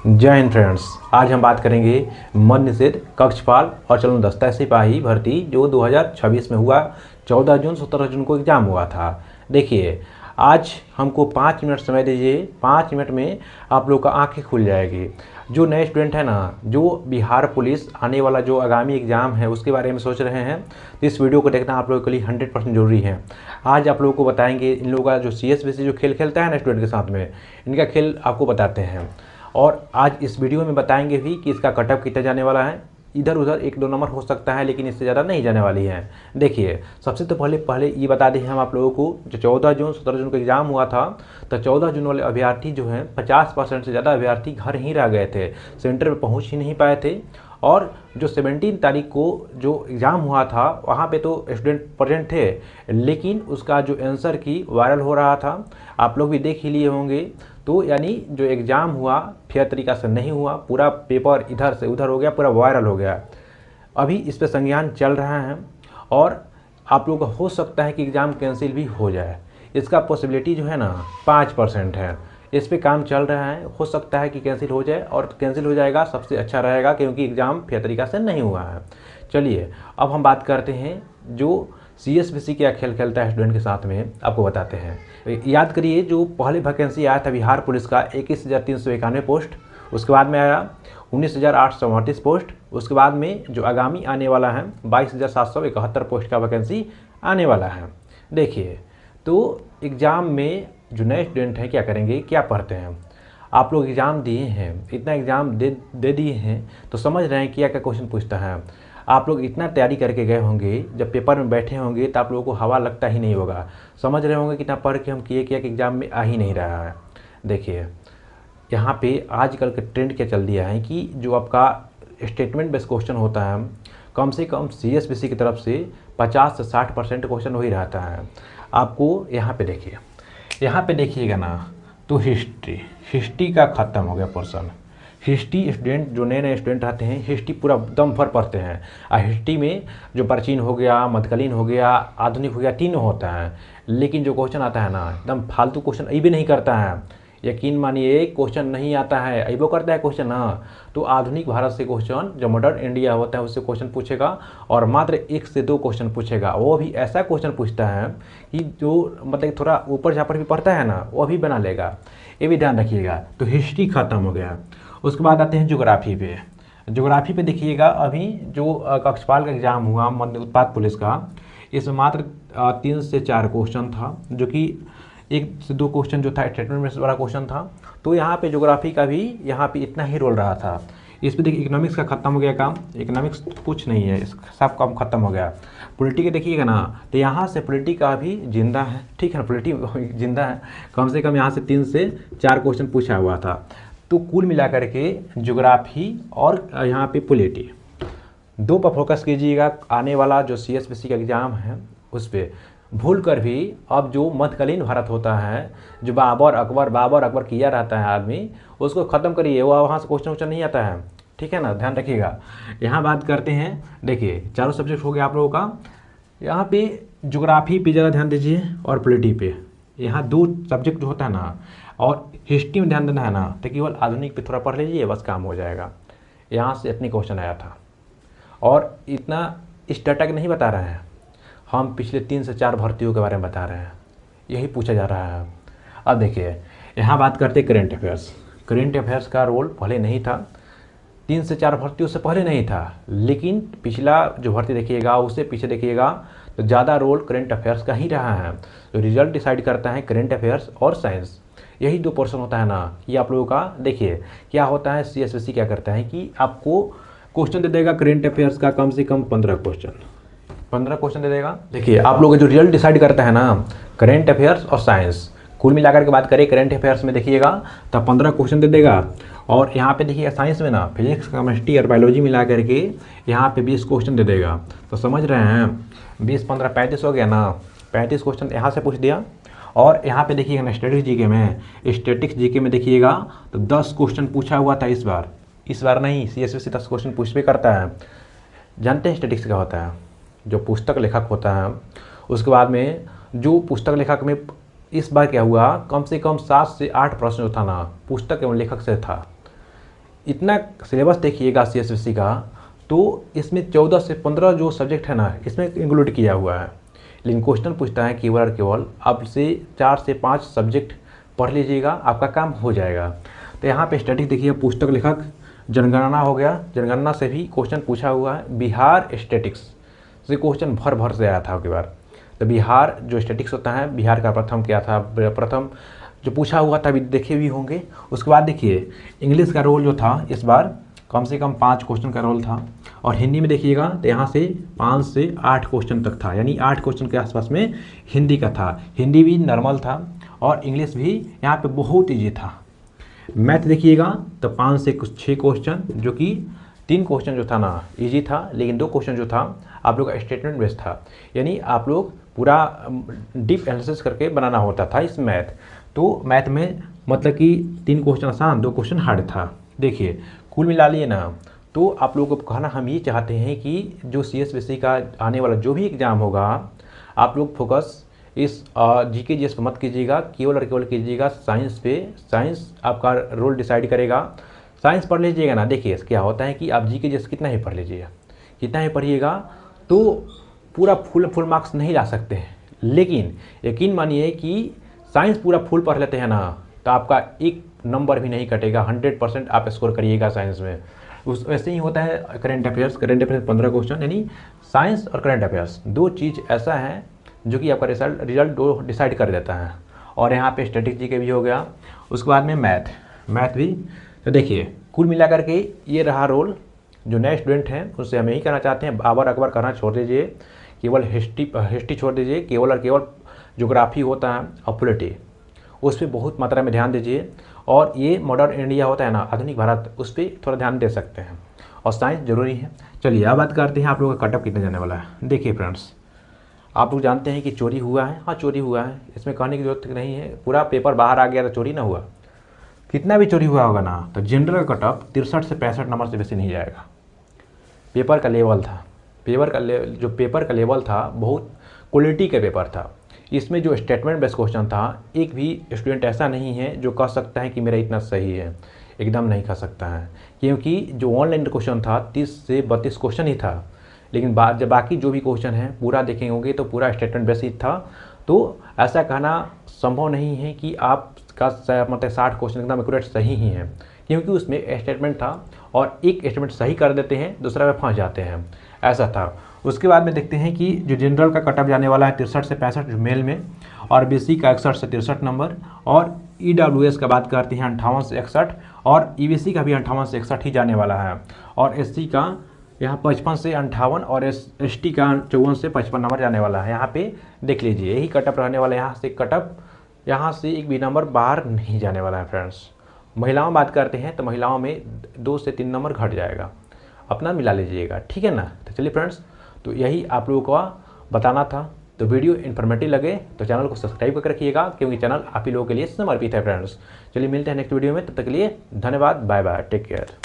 जय हिंद फ्रेंड्स। आज हम बात करेंगे मद्य निषेध, कक्षपाल और चरणदस्ता सिपाही भर्ती जो 2026 में हुआ। 14 जून 17 जून को एग्ज़ाम हुआ था। देखिए, आज हमको 5 मिनट समय दीजिए। 5 मिनट में आप लोग का आंखें खुल जाएगी। जो नए स्टूडेंट है ना, जो बिहार पुलिस आने वाला जो आगामी एग्ज़ाम है उसके बारे में सोच रहे हैं, तो इस वीडियो को देखना आप लोगों के लिए 100% ज़रूरी है। आज आप लोगों को बताएंगे इन लोगों का जो CSBC जो खेल खेलता है ना स्टूडेंट के साथ में, इनका खेल आपको बताते हैं। और आज इस वीडियो में बताएंगे भी कि इसका कटअप कितना जाने वाला है। इधर उधर 1-2 नंबर हो सकता है, लेकिन इससे ज़्यादा नहीं जाने वाली है। देखिए, सबसे तो पहले ये बता दें हम आप लोगों को, जो 14 जून 17 जून को एग्ज़ाम हुआ था, तो 14 जून वाले अभ्यर्थी जो हैं 50% से ज़्यादा अभ्यर्थी घर ही रह गए थे, सेंटर पर पहुँच ही नहीं पाए थे। और जो 17 तारीख को जो एग्ज़ाम हुआ था वहाँ पे तो स्टूडेंट प्रेजेंट थे, लेकिन उसका जो आंसर की वायरल हो रहा था, आप लोग भी देख ही लिए होंगे। तो यानी जो एग्ज़ाम हुआ फेयर तरीक़ा से नहीं हुआ, पूरा पेपर इधर से उधर हो गया, पूरा वायरल हो गया। अभी इस पे संज्ञान चल रहा है और आप लोगों का हो सकता है कि एग्ज़ाम कैंसिल भी हो जाए। इसका पॉसिबिलिटी जो है ना 5% है। इस पे काम चल रहा है, हो सकता है कि कैंसिल हो जाए, और कैंसिल हो जाएगा सबसे अच्छा रहेगा, क्योंकि एग्ज़ाम फेयर तरीक़ा से नहीं हुआ है। चलिए अब हम बात करते हैं जो CSBC क्या खेल खेलता है स्टूडेंट के साथ में, आपको बताते हैं। याद करिए, जो पहले वैकेंसी आया था बिहार पुलिस का 21,391 पोस्ट, उसके बाद में आया 19,838 पोस्ट, उसके बाद में जो आगामी आने वाला है 22,771 पोस्ट का वैकेंसी आने वाला है। देखिए, तो एग्ज़ाम में जो नए स्टूडेंट हैं क्या करेंगे, क्या पढ़ते हैं। आप लोग एग्ज़ाम दिए हैं, इतना एग्ज़ाम दे दिए हैं, तो समझ रहे हैं क्या क्या क्वेश्चन पूछता है। आप लोग इतना तैयारी करके गए होंगे, जब पेपर में बैठे होंगे तो आप लोगों को हवा लगता ही नहीं होगा। समझ रहे होंगे कितना पढ़ के हम किए कि एग्ज़ाम में आ ही नहीं रहा है। देखिए, यहाँ पे आजकल का ट्रेंड क्या चल दिया है कि जो आपका स्टेटमेंट बेस्ड क्वेश्चन होता है, कम से कम CSBC की तरफ से 50 से 60% क्वेश्चन वही रहता है। आपको यहाँ पे देखिएगा ना, तो हिस्ट्री का ख़त्म हो गया पोर्सन। हिस्ट्री स्टूडेंट जो नए नए स्टूडेंट आते हैं, हिस्ट्री पूरा दम भर पढ़ते हैं। और हिस्ट्री में जो प्राचीन हो गया, मध्यकालीन हो गया, आधुनिक हो गया, तीनों होता है। लेकिन जो क्वेश्चन आता है ना, एकदम फालतू क्वेश्चन भी नहीं करता है। यकीन मानिए, क्वेश्चन नहीं आता है, अइबो करता है क्वेश्चन ना। तो आधुनिक भारत से क्वेश्चन, जो मॉडर्न इंडिया होता है उससे क्वेश्चन पूछेगा, और मात्र 1 से 2 क्वेश्चन पूछेगा। वो भी ऐसा क्वेश्चन पूछता है कि जो मतलब थोड़ा ऊपर झापर भी पढ़ता है ना, वो भी बना लेगा। ये भी ध्यान रखिएगा। तो हिस्ट्री ख़त्म हो गया। उसके बाद आते हैं ज्योग्राफी पे। ज्योग्राफी पे देखिएगा, अभी जो कक्षपाल का एग्ज़ाम हुआ मध्य उत्पाद पुलिस का, इसमें मात्र 3 से 4 क्वेश्चन था, जो कि 1 से 2 क्वेश्चन जो था स्टेटमेंट में वाला क्वेश्चन था। तो यहाँ पे ज्योग्राफी का भी यहाँ पे इतना ही रोल रहा था। इस पर देखिए, इकोनॉमिक्स का ख़त्म हो गया काम। इकोनॉमिक्स कुछ नहीं है, सब काम ख़त्म हो गया। पॉलिटी के देखिएगा ना, तो यहाँ से पॉलिटी का भी जिंदा है, ठीक है ना, पॉलिटी जिंदा है। कम से कम यहाँ से 3 से 4 क्वेश्चन पूछा हुआ था। तो कुल मिलाकर के ज्योग्राफी और यहाँ पे पॉलिटी 2 पर फोकस कीजिएगा। आने वाला जो CSBC का एग्ज़ाम है उस पर भूल कर भी अब जो मध्यकालीन भारत होता है, जो बाबर अकबर किया रहता है आदमी, उसको ख़त्म करिए। वो वहाँ से क्वेश्चन नहीं आता है, ठीक है ना, ध्यान रखिएगा। यहाँ बात करते हैं, देखिए चारों सब्जेक्ट हो गया आप लोगों का। यहाँ पे ज्योग्राफी पे ज़्यादा ध्यान दीजिए और पॉलिटी पे। यहाँ 2 सब्जेक्ट जो होता है ना, और हिस्ट्री में ध्यान देना है ना, तो केवल आधुनिक पे थोड़ा पढ़ लीजिए, बस काम हो जाएगा। यहाँ से इतनी क्वेश्चन आया था, और इतना इस डाटा के नहीं बता रहे हैं हम, पिछले 3 से 4 भर्तियों के बारे में बता रहे हैं, यही पूछा जा रहा है। अब देखिए, यहाँ बात करते हैं करेंट अफेयर्स। करेंट अफेयर्स का रोल पहले नहीं था, 3 से 4 भर्तियों से पहले नहीं था, लेकिन पिछला जो भर्ती देखिएगा उससे पीछे देखिएगा तो ज़्यादा रोल करेंट अफेयर्स का ही रहा है। तो रिजल्ट डिसाइड करता है करेंट अफेयर्स और साइंस, यही 2 पोर्शन होता है ना। ये आप लोगों का देखिए क्या होता है, CSBC क्या करता है कि आपको क्वेश्चन दे देगा करेंट अफेयर्स का कम से कम 15 क्वेश्चन दे देगा। देखिए, आप लोगों का जो रिजल्ट डिसाइड करता है ना, करेंट अफेयर्स और साइंस, कुल मिलाकर के बात करें करेंट अफेयर्स में देखिएगा तो 15 क्वेश्चन दे देगा। और यहाँ पे देखिएगा साइंस में ना, फिजिक्स, केमिस्ट्री और बायोलॉजी मिला करके यहाँ पे 20 क्वेश्चन दे देगा। तो समझ रहे हैं, 20, 15, 35 हो गया ना। 35 क्वेश्चन यहाँ से पूछ दिया। और यहाँ पे देखिएगा ना, स्टैटिक्स जीके में देखिएगा तो 10 क्वेश्चन पूछा हुआ था इस बार नहीं, CSBC 10 क्वेश्चन पूछ भी करता है। जानते हैं स्टैटिक्स क्या होता है, जो पुस्तक लेखक होता है। उसके बाद में जो पुस्तक लेखक में इस बार क्या हुआ, कम से कम 7 से 8 प्रश्न जो था ना, पुस्तक एवं लेखक से था। इतना सिलेबस देखिएगा CSSC का, तो इसमें 14 से 15 जो सब्जेक्ट है ना, इसमें इंक्लूड किया हुआ है। लेकिन क्वेश्चन पूछता है केवल और केवल आपसे 4 से 5 सब्जेक्ट पढ़ लीजिएगा, आपका काम हो जाएगा। तो यहाँ पे स्टैटिक देखिए, पुस्तक लेखक जनगणना हो गया, जनगणना से भी क्वेश्चन पूछा हुआ है। बिहार स्टैटिक्स से क्वेश्चन भर से आया था आपकी बार। तो बिहार जो स्टैटिक्स होता है, बिहार का प्रथम क्या था, प्रथम जो पूछा हुआ था, अभी देखे भी होंगे। उसके बाद देखिए इंग्लिश का रोल जो था, इस बार कम से कम 5 क्वेश्चन का रोल था। और हिंदी में देखिएगा तो यहाँ से 5 से 8 क्वेश्चन तक था, यानी 8 क्वेश्चन के आसपास में हिंदी का था। हिंदी भी नॉर्मल था और इंग्लिश भी यहाँ पे बहुत ईजी था। मैथ देखिएगा तो 5 से कुछ 6 क्वेश्चन, जो कि 3 क्वेश्चन जो था ना ईजी था, लेकिन 2 क्वेश्चन जो था आप लोग का स्टेटमेंट बेस्ड था, यानी आप लोग पूरा डीप एनालिसिस करके बनाना होता था इस मैथ। तो मैथ में मतलब कि 3 क्वेश्चन आसान, 2 क्वेश्चन हार्ड था। देखिए कुल मिला लिए ना, तो आप लोगों को कहना हम ये चाहते हैं कि जो CSSC का आने वाला जो भी एग्ज़ाम होगा, आप लोग फोकस इस GK GS पे मत कीजिएगा, केवल और केवल कीजिएगा साइंस पे। साइंस आपका रोल डिसाइड करेगा। साइंस पढ़ लीजिएगा ना, देखिए क्या होता है कि आप GK GS कितना ही पढ़ लीजिएगा, कितना ही पढ़िएगा तो पूरा फुल मार्क्स नहीं ला सकते हैं। लेकिन यकीन मानिए कि साइंस पूरा फुल पढ़ लेते हैं ना, तो आपका एक नंबर भी नहीं कटेगा, 100% आप स्कोर करिएगा साइंस में। उस वैसे ही होता है करंट अफेयर्स 15 क्वेश्चन, यानी साइंस और करंट अफेयर्स 2 चीज़ ऐसा है जो कि आपका रिजल्ट डिसाइड कर देता है। और यहाँ पे स्टैटिक GK भी हो गया। उसके बाद में मैथ भी। तो देखिए कुल मिला करके ये रहा रोल। जो नए स्टूडेंट हैं उससे हम यही कहना चाहते हैं, बाबर अकबर करना छोड़ दीजिए, केवल हिस्ट्री छोड़ दीजिए, केवल और केवल ज्योग्राफी होता है और पॉलिटी, उस पर बहुत मात्रा में ध्यान दीजिए। और ये मॉडर्न इंडिया होता है ना, आधुनिक भारत, उस पर थोड़ा ध्यान दे सकते हैं। और साइंस जरूरी है। चलिए अब बात करते हैं आप लोगों का कटअप कितने जाने वाला है। देखिए फ्रेंड्स, आप लोग जानते हैं कि चोरी हुआ है। हाँ चोरी हुआ है, इसमें कहने की जरूरत नहीं है। पूरा पेपर बाहर आ गया तो चोरी ना हुआ। कितना भी चोरी हुआ होगा ना, तो जनरल का कटअप 63 से 65 नंबर से बेसी नहीं जाएगा। पेपर का लेवल था, जो पेपर का लेवल था बहुत क्वालिटी का पेपर था। इसमें जो स्टेटमेंट बेस्ड क्वेश्चन था, एक भी स्टूडेंट ऐसा नहीं है जो कह सकता है कि मेरा इतना सही है, एकदम नहीं कह सकता है। क्योंकि जो ऑनलाइन क्वेश्चन था 30 से 32 क्वेश्चन ही था, लेकिन जब बाकी जो भी क्वेश्चन है पूरा देखेंगे तो पूरा स्टेटमेंट बेस्ड ही था। तो ऐसा कहना संभव नहीं है कि आपका मतलब 60 क्वेश्चन एकदम एक्यूरेट सही ही है, क्योंकि उसमें स्टेटमेंट था और एक स्टेटमेंट सही कर देते हैं, दूसरा में फंस जाते हैं, ऐसा था। उसके बाद में देखते हैं कि जो जनरल का कटअप जाने वाला है 63 से 65 मेल में, और BC का 61 से 63 नंबर, और EWS का बात करते हैं 58 से 61, और EBC का भी 58 से 61 ही जाने वाला है। और SC का यहाँ 55 से 58 और ST का 54 से 55 नंबर जाने वाला है। यहाँ पे देख लीजिए यही कटअप रहने वाला है। यहाँ से एक भी नंबर बाहर नहीं जाने वाला है फ्रेंड्स। महिलाओं बात करते हैं तो महिलाओं में 2 से 3 नंबर घट जाएगा, अपना मिला लीजिएगा, ठीक है ना। तो चलिए फ्रेंड्स, तो यही आप लोगों को बताना था। तो वीडियो इन्फॉर्मेटिव लगे तो चैनल को सब्सक्राइब करके रखिएगा, क्योंकि चैनल आप ही लोगों के लिए समर्पित है फ्रेंड्स। चलिए मिलते हैं नेक्स्ट वीडियो में, तब तक के लिए धन्यवाद, बाय बाय, टेक केयर।